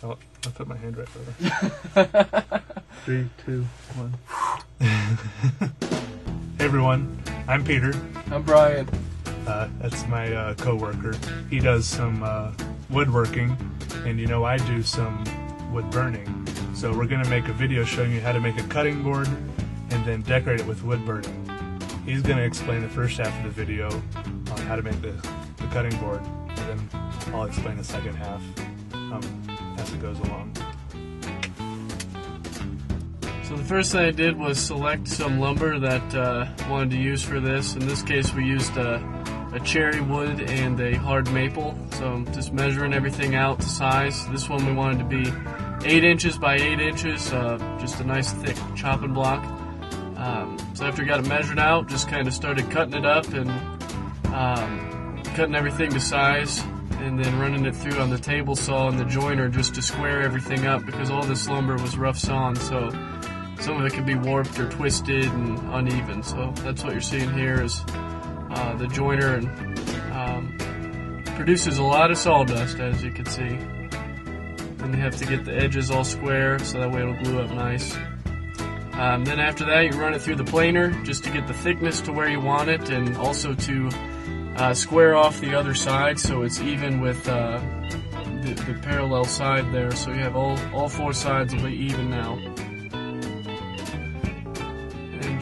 I'll put my hand right over. 3, 2, 1. Hey everyone, I'm Peter. I'm Brian. That's my co-worker. He does some woodworking, and I do some wood burning. So we're going to make a video showing you how to make a cutting board and then decorate it with wood burning. He's going to explain the first half of the video on how to make the cutting board, and then I'll explain the second half as it goes along. So the first thing I did was select some lumber that I wanted to use for this. In this case we used a cherry wood and a hard maple. So I'm just measuring everything out to size. This one we wanted to be 8 inches by 8 inches, just a nice thick chopping block. So after I got it measured out, just kind of started cutting it up and cutting everything to size, and then running it through on the table saw and the joiner just to square everything up, because all this lumber was rough sawn, so some of it could be warped or twisted and uneven. So that's what you're seeing here is the joiner, and produces a lot of sawdust, as you can see. Then you have to get the edges all square so that way it'll glue up nice. Then after that you run it through the planer just to get the thickness to where you want it, and also to square off the other side so it's even with the parallel side there, so you have all 4 sides will be even now.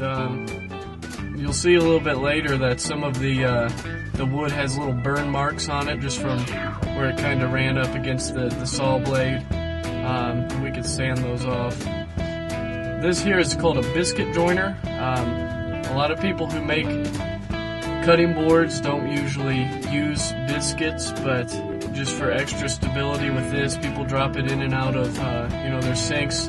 And you'll see a little bit later that some of the wood has little burn marks on it just from where it kind of ran up against the saw blade. We could sand those off. This here is called a biscuit joiner. A lot of people who make cutting boards don't usually use biscuits, but just for extra stability with this, people drop it in and out of their sinks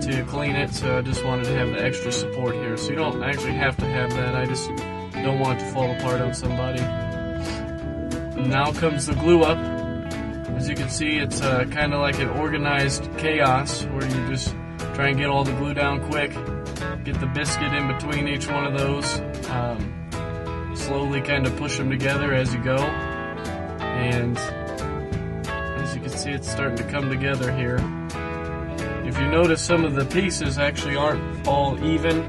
to clean it, so I just wanted to have the extra support here. So you don't actually have to have that, I just don't want it to fall apart on somebody. And now comes the glue up. As you can see, it's kind of like an organized chaos where you just try and get all the glue down quick, get the biscuit in between each one of those, slowly kind of push them together as you go, and as you can see it's starting to come together here. If you notice, some of the pieces actually aren't all even,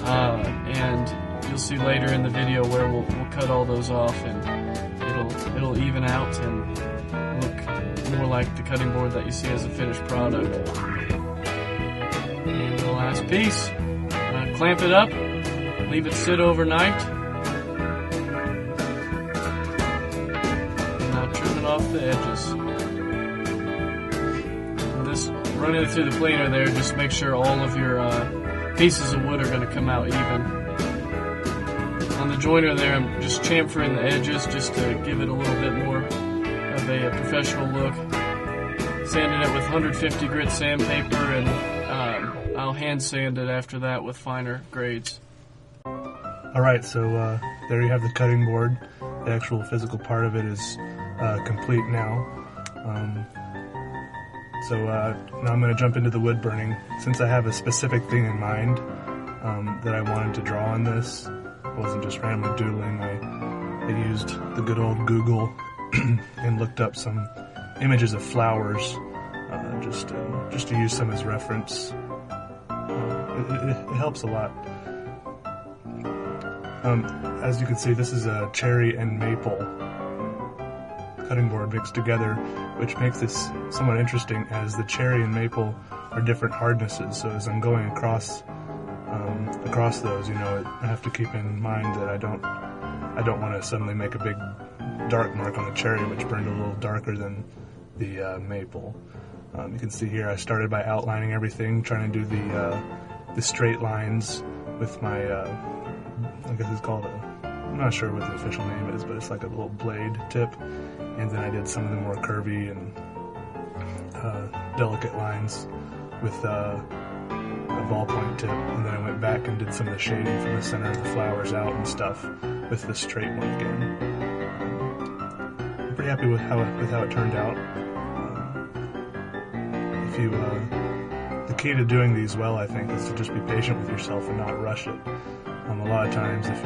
and you'll see later in the video where we'll cut all those off and it'll even out and look more like the cutting board that you see as a finished product. And the last piece, clamp it up, leave it sit overnight, and now trim it off the edges. And this, running it through the planer there, just make sure all of your pieces of wood are going to come out even. On the joiner there, I'm just chamfering the edges just to give it a little bit more of a professional look. Sanding it with 150 grit sandpaper, and I'll hand sand it after that with finer grades. Alright, so there you have the cutting board. The actual physical part of it is complete now. So now I'm going to jump into the wood burning. Since I have a specific thing in mind that I wanted to draw on this, I wasn't just randomly doodling. I used the good old Google and looked up some images of flowers just to use some as reference. It helps a lot. As you can see, this is a cherry and maple cutting board mixed together, which makes this somewhat interesting, as the cherry and maple are different hardnesses. So as I'm going across those, I have to keep in mind that I don't want to suddenly make a big dark mark on the cherry, which burned a little darker than the maple. You can see here I started by outlining everything, trying to do the straight lines with my, I guess it's called I'm not sure what the official name is, but it's like a little blade tip. And then I did some of the more curvy and delicate lines with a ballpoint tip. And then I went back and did some of the shading from the center of the flowers out and stuff with the straight one again. I'm pretty happy with how it turned out. The key to doing these well, I think, is to just be patient with yourself and not rush it. A lot of times, if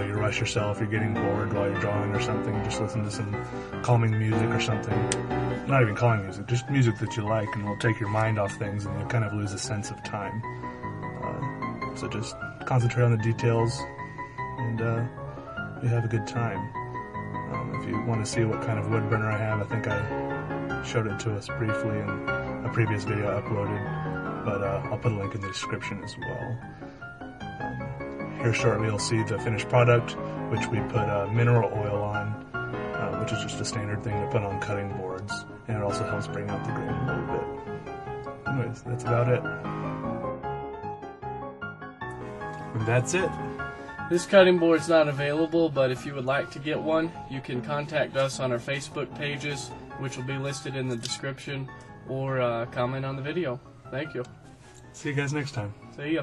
you rush yourself, you're getting bored while you're drawing or something, just listen to some calming music or something. Not even calming music, just music that you like, and will take your mind off things and you'll kind of lose a sense of time. So just concentrate on the details and you have a good time. If you want to see what kind of wood burner I have, I think I showed it to us briefly in a previous video I uploaded, but I'll put a link in the description as well. Here shortly you'll see the finished product, which we put mineral oil on, which is just a standard thing to put on cutting boards, and it also helps bring out the grain a little bit. Anyways, that's about it. And that's it. This cutting board's not available, but if you would like to get one, you can contact us on our Facebook pages, which will be listed in the description, or comment on the video. Thank you. See you guys next time. See ya.